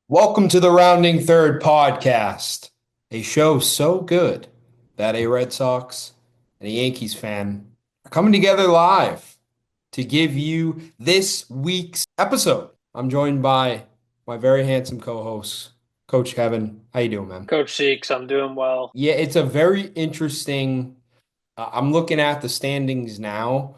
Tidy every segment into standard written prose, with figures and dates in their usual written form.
Welcome to the Rounding Third podcast, a show so good that a Red Sox and a Yankees fan are coming together live to give you this week's episode. I'm joined by my very handsome co-host, Coach Kevin. How you doing, man? Coach Seeks, I'm doing well. Yeah, it's a very interesting. I'm looking at the standings now.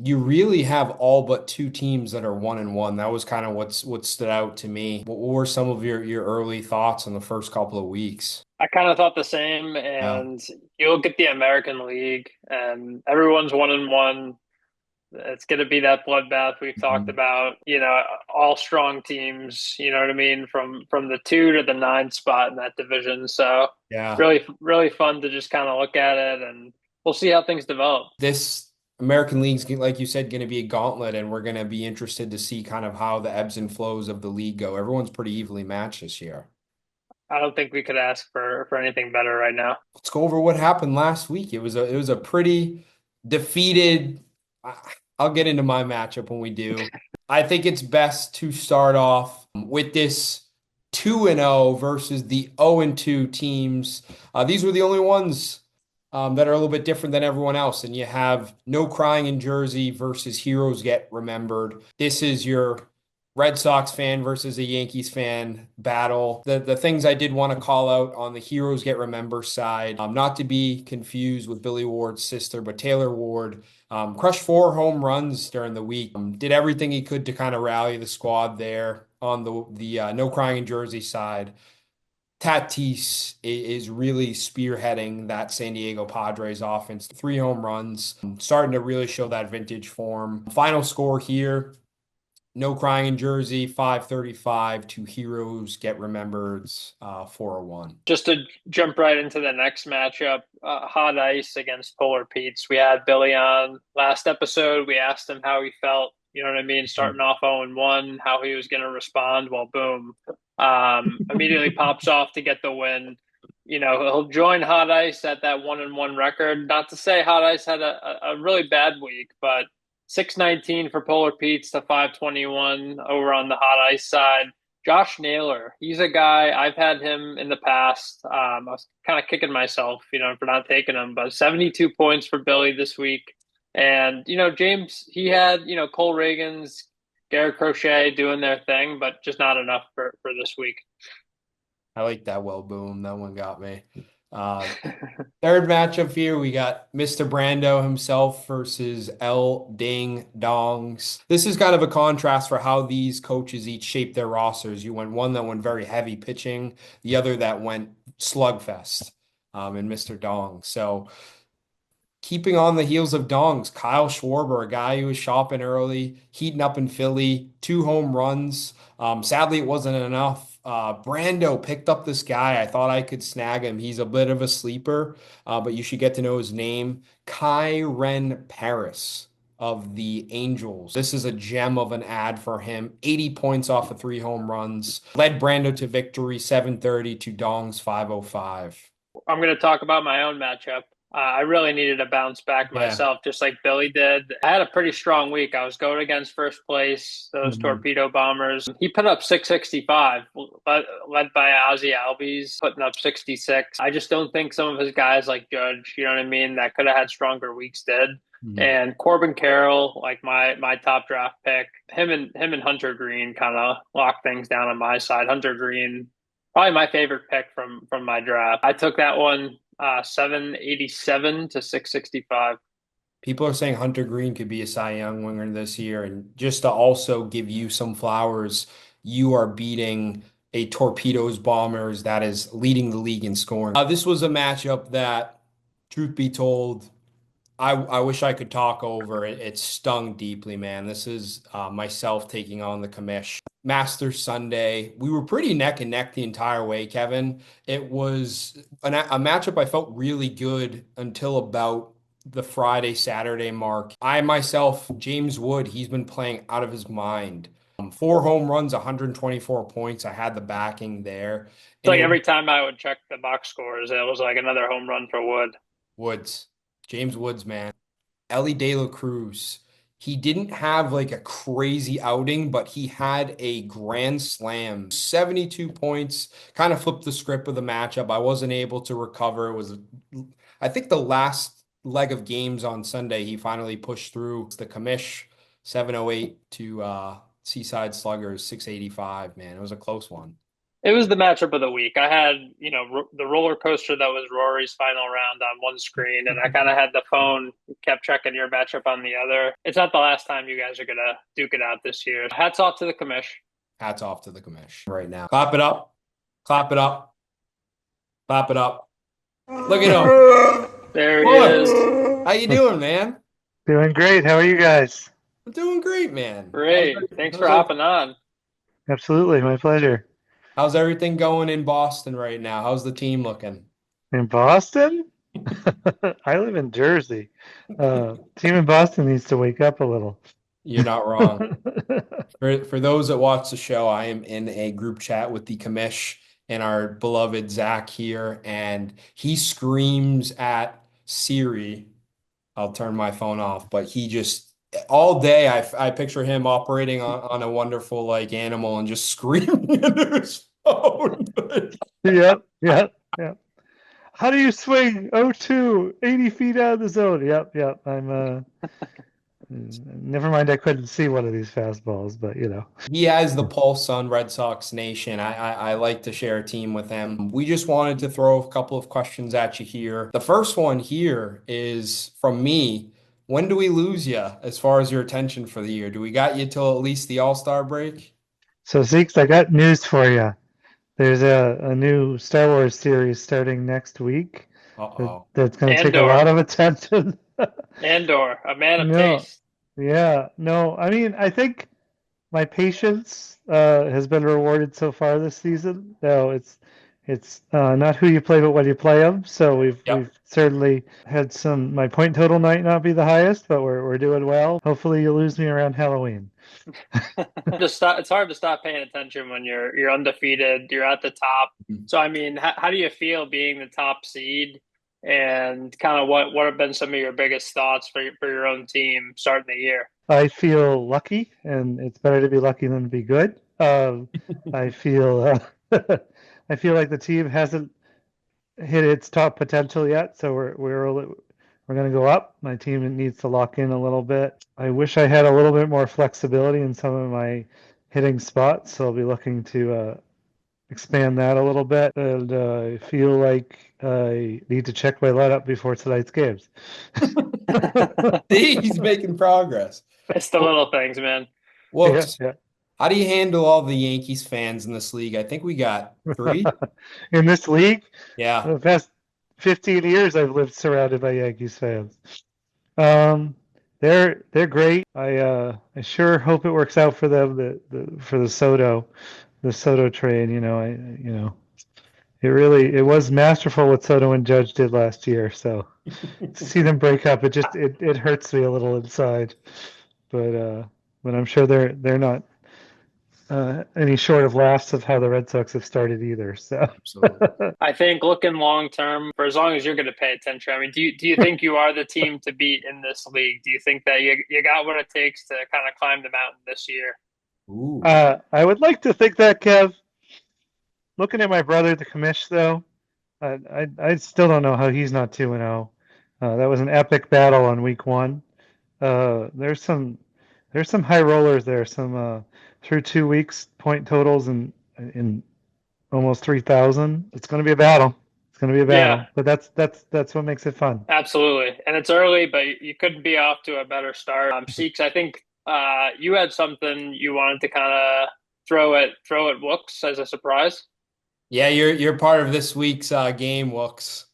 You really have all but two teams that are 1-1. That was kind of what stood out to me. What were some of your early thoughts on the first couple of weeks? I kind of thought the same, Yeah. and you look at the American League, and everyone's 1-1. It's going to be that bloodbath we've talked Mhm. about. All strong teams. You know what I mean, from the 2 to the 9 spot in that division. So Yeah. really, really fun to just kind of look at it, and we'll see how things develop. This American League's, like you said, going to be a gauntlet, and we're going to be interested to see kind of how the ebbs and flows of the league go. Everyone's pretty evenly matched this year. I don't think we could ask for anything better right now. Let's go over what happened last week. It was a pretty defeated. I- I'll get into my matchup when we do. I think it's best to start off with this 2-0 versus the 0-2 teams. These were the only ones that are a little bit different than everyone else. And you have No Crying in Jersey versus Heroes Get Remembered. This is your Red Sox fan versus a Yankees fan battle. The things I did want to call out on the Heroes Get Remember side, not to be confused with Billy Ward's sister, but Taylor Ward crushed 4 home runs during the week. Did everything he could to kind of rally the squad there on the No Crying in Jersey side. Tatis is really spearheading that San Diego Padres offense. 3 home runs, starting to really show that vintage form. Final score here. No Crying in Jersey, 535 to Heroes Get Remembered, 401. Just to jump right into the next matchup, hot ice against Polar Pete's. We had Billy on last episode. We asked him how he felt, you know what I mean, starting off 0-1, how he was going to respond. Well, boom, immediately pops off to get the win. He'll join Hot Ice at that 1-1 record. Not to say Hot Ice had a really bad week, but 619 for Polar Pete's to 521 over on the Hot Ice side. Josh Naylor, he's a guy I've had him in the past. I was kind of kicking myself, for not taking him, but 72 points for Billy this week. And, James, he had, Cole Reagans, Garrett Crochet doing their thing, but just not enough for this week. I like that. Well, boom. That one got me. Uh, Third matchup here, we got Mr. Brando himself versus L Ding Dongs. This is kind of a contrast for how these coaches each shape their rosters. You went one that went very heavy pitching, the other that went slugfest, in Mr. Dong. So keeping on the heels of Dongs, Kyle Schwarber, a guy who was shopping early, heating up in Philly, 2 home runs. Sadly, it wasn't enough. Brando picked up this guy. I thought I could snag him. He's a bit of a sleeper, but you should get to know his name. Kyren Paris of the Angels. This is a gem of an ad for him. 80 points off of 3 home runs. Led Brando to victory, 730 to Dong's 505. I'm going to talk about my own matchup. I really needed to bounce back Yeah. myself, just like Billy did. I had a pretty strong week. I was going against first place, those Mhm. Torpedo Bombers. He put up 665, led by Ozzy Albies, putting up 66. I just don't think some of his guys like Judge, you know what I mean, that could have had stronger weeks did. Mhm. And Corbin Carroll, like my top draft pick, him and Hunter Green kind of locked things down on my side. Hunter Green, probably my favorite pick from my draft. I took that one 787 to 665. People are saying Hunter Green could be a Cy Young winner this year. And just to also give you some flowers, you are beating a Torpedoes Bombers that is leading the league in scoring. This was a matchup that, truth be told, I wish I could talk over it. It stung deeply, man. This is myself taking on the commish. Master Sunday. We were pretty neck and neck the entire way, Kevin. It was a matchup I felt really good until about the Friday, Saturday mark. I myself, James Wood, he's been playing out of his mind. 4 home runs, 124 points. I had the backing there. It's And like it every time I would check the box scores, it was like another home run for Wood. Woods, James Woods, man. Ellie De La Cruz. He didn't have like a crazy outing, but he had a grand slam, 72 points, kind of flipped the script of the matchup. I wasn't able to recover. It was, I think, the last leg of games on Sunday, he finally pushed through the commish 708 to Seaside Sluggers 685. Man, it was a close one. It was the matchup of the week. I had, the roller coaster that was Rory's final round on one screen, and I kind of had the phone, kept checking your matchup on the other. It's not the last time you guys are going to duke it out this year. Hats off to the commish. Hats off to the commish right now. Clap it up. Clap it up. Clap it up. Look at him. There he is. How you doing, man? Doing great. How are you guys? I'm doing great, man. Great. Thanks for hopping on. Absolutely. My pleasure. How's everything going in Boston right now? How's the team looking? In Boston? I live in Jersey. Team in Boston needs to wake up a little. You're not wrong. For those that watch the show, I am in a group chat with the commish and our beloved Zach here, and he screams at Siri. I'll turn my phone off, but he just all day I picture him operating on a wonderful like animal and just screaming into his phone. Yep. How do you swing 0-2, 80 feet out of the zone? Yep. I'm never mind, I couldn't see one of these fastballs, but He has the pulse on Red Sox Nation. I like to share a team with him. We just wanted to throw a couple of questions at you here. The first one here is from me. When do we lose you as far as your attention for the year? Do we got you till at least the All-Star break? So Zeeks, I got news for you. There's a new Star Wars series starting next week that's going to take a lot of attention. Andor, a man of taste. Yeah, no, I mean, I think my patience has been rewarded so far this season. No, it's not who you play, but when you play them. So we've certainly had my point total might not be the highest, but we're doing well. Hopefully you lose me around Halloween. It's hard to stop paying attention when you're undefeated, you're at the top. So I mean, how do you feel being the top seed, and kind of what have been some of your biggest thoughts for your own team starting the year? I feel lucky, and it's better to be lucky than to be good. I feel I feel like the team hasn't hit its top potential yet, so we're going to go up. My team needs to lock in a little bit. I wish I had a little bit more flexibility in some of my hitting spots, so I'll be looking to expand that a little bit. And I feel like I need to check my lineup before tonight's games. He's making progress. It's the little things, man. Wooks, how do you handle all the Yankees fans in this league? I think we got 3. In this league? Yeah. The past 15 years I've lived surrounded by Yankees fans. They're great. I sure hope it works out for them for the Soto trade. It was masterful what Soto and Judge did last year. So to see them break up, it hurts me a little inside. But I'm sure they're not any short of laughs of how the Red Sox have started either. So absolutely. I think looking long term, for as long as you're going to pay attention, I mean, do you think you are the team to beat in this league? Do you think that you got what it takes to kind of climb the mountain this year? Ooh. I would like to think that, Kev. Looking at my brother, the commish, though, I still don't know how he's not 2-0. That was an epic battle on week 1. There's some high rollers there. Some through 2 weeks point totals in almost 3,000. It's going to be a battle. Yeah. But that's what makes it fun. Absolutely, and it's early, but you couldn't be off to a better start. Seeks, I think you had something you wanted to kind of throw at Wooks as a surprise. Yeah, you're part of this week's game, Wooks.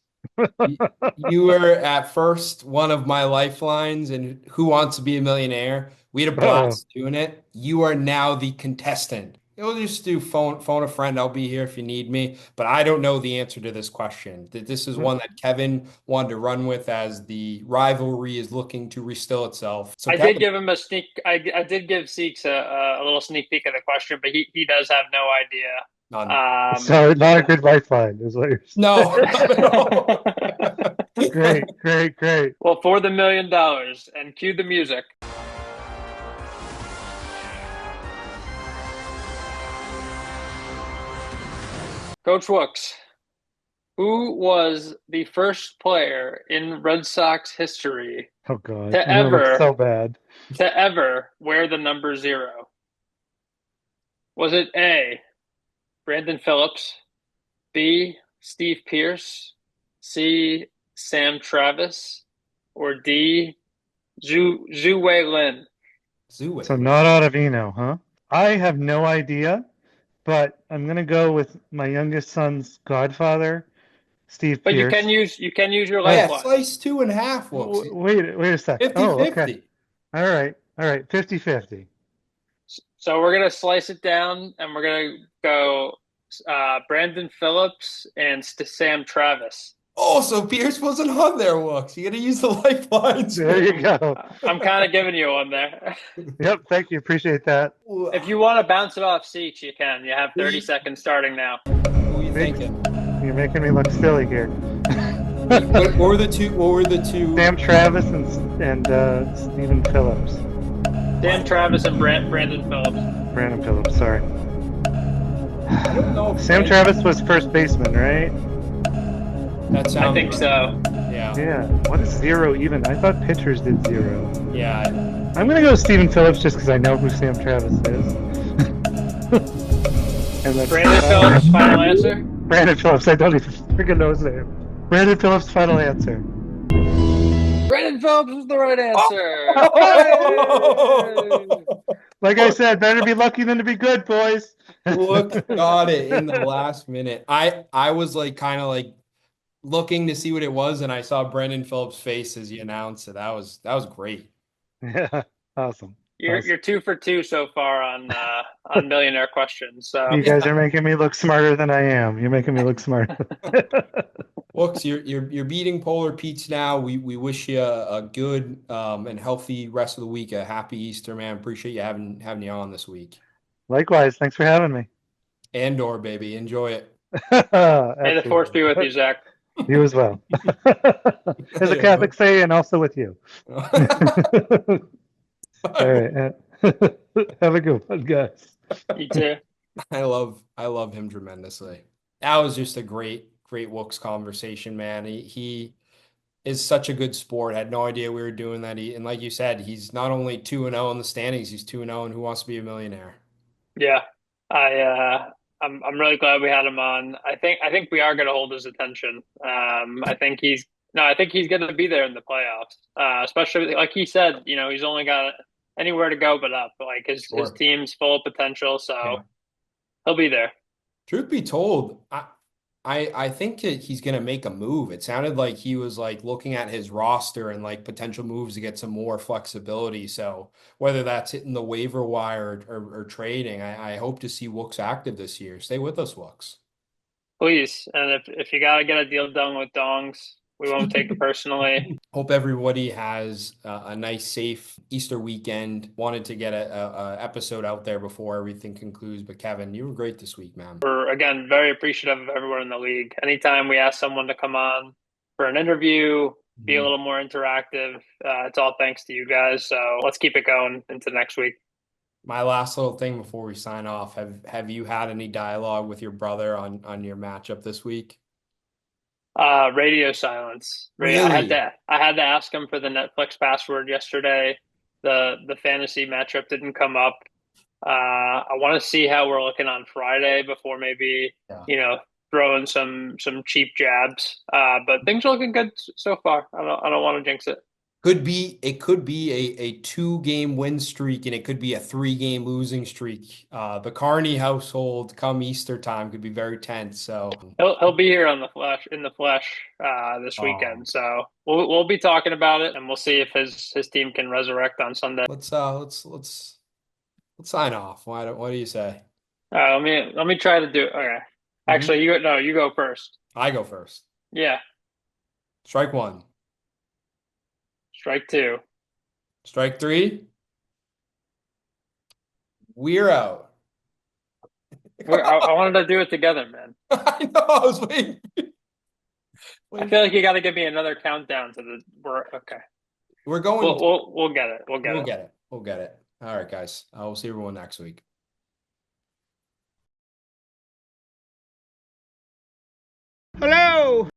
You were at first one of my lifelines in Who Wants to Be a Millionaire. We had a blast doing it. You are now the contestant. You'll just do phone a friend. I'll be here if you need me. But I don't know the answer to this question. This is one that Kevin wanted to run with as the rivalry is looking to restill itself. So I did give him a sneak. I did give Seeks a little sneak peek of the question, but he does have no idea. So not a good lifeline is what you're saying. No. Great. Well, for the $1 million, and cue the music. Coach Wooks, who was the first player in Red Sox history Oh God, to you're gonna look ever so bad. wear the number 0? Was it A, Brandon Phillips, B, Steve Pierce, C, Sam Travis, or D, Zhu Wei Lin? So Zooey. not Ottavino, huh? I have no idea, but I'm gonna go with my youngest son's godfather, Steve But Pierce. you can use your Oh, Yeah, lifeline. slice two and a half looks wait a sec. Oh, okay. 50-50. All right. 50-50. So we're gonna slice it down, and we're gonna go Brandon Phillips and Sam Travis. Oh, so Pierce wasn't on there, Wooks. You got to use the lifelines. There you go. I'm kind of giving you one there. Yep, thank you. Appreciate that. If you want to bounce it off Seach, you can. You have 30 seconds starting now. Who are you Thanks. thinking? You're making me look silly here. What were the two? What were the two? Sam Travis and Stephen Phillips. Sam Travis and Brandon Phillips. Brandon Phillips, sorry. I don't know. Sam Travis was first baseman, right? That sounds I think right. so. Yeah. Yeah. What is 0 even? I thought pitchers did 0. Yeah. I'm gonna go Stephen Phillips just because I know who Sam Travis is. And that's Brandon Phillips, final answer? Brandon Phillips. I don't even freaking know his name. Brandon Phillips, final answer. Brandon Phillips was the right answer. Oh! Like I said, better be lucky than to be good, boys. Look, got it in the last minute. I was like kind of like looking to see what it was, and I saw Brandon Phillips' face as you announced it. That was great. Yeah, awesome. You're 2 for 2 so far on Millionaire questions. So You guys are making me look smarter than I am. You're making me look smart. Looks, you're beating Polar Pete's now. We wish you a good and healthy rest of the week. A happy Easter, man. Appreciate you having you on this week. Likewise, thanks for having me. Andor, baby, enjoy it. may the force be with you, Zach. You as well. As a Catholic say, and also with you. All right. Have a good one, guys. You too. I love him tremendously. That was just a great Wooks conversation, man. He is such a good sport. Had no idea we were doing that. And like you said, he's not only 2-0 in the standings, he's 2-0 and Who Wants to Be a Millionaire. Yeah, I'm really glad we had him on. I think we are going to hold his attention. I think he's going to be there in the playoffs. Especially like he said, he's only got anywhere to go but up. Like his team's full of potential, so he'll be there. Truth be told, I think that he's going to make a move. It sounded like he was like looking at his roster and like potential moves to get some more flexibility. So whether that's hitting the waiver wire or trading, I hope to see Wooks active this year. Stay with us, Wooks. Please. And if you got to get a deal done with Dongs, we won't take it personally. Hope everybody has a nice, safe Easter weekend. Wanted to get a episode out there before everything concludes. But Kevin, you were great this week, man. We're, again, very appreciative of everyone in the league. Anytime we ask someone to come on for an interview, be a little more interactive, it's all thanks to you guys. So let's keep it going into next week. My last little thing before we sign off, have you had any dialogue with your brother on your matchup this week? Radio silence. Really? I had to ask him for the Netflix password yesterday. The fantasy matchup didn't come up. I want to see how we're looking on Friday before maybe throwing some cheap jabs. But things are looking good so far. I don't want to jinx it. It could be a 2-game win streak, and it could be a 3-game losing streak. The Carney household come Easter time could be very tense. So he'll be here in the flesh this weekend. So we'll be talking about it, and we'll see if his team can resurrect on Sunday. Let's sign off. What do you say? Let me try to do it. Okay. Actually, you go first. I go first. Yeah. Strike 1. Strike 2. Strike 3. We're out. I wanted to do it together, man. I know. I was waiting. I feel like you got to give me another countdown to okay. We're going. We'll get it. We'll get it. We'll get it. All right, guys. We'll see everyone next week. Hello!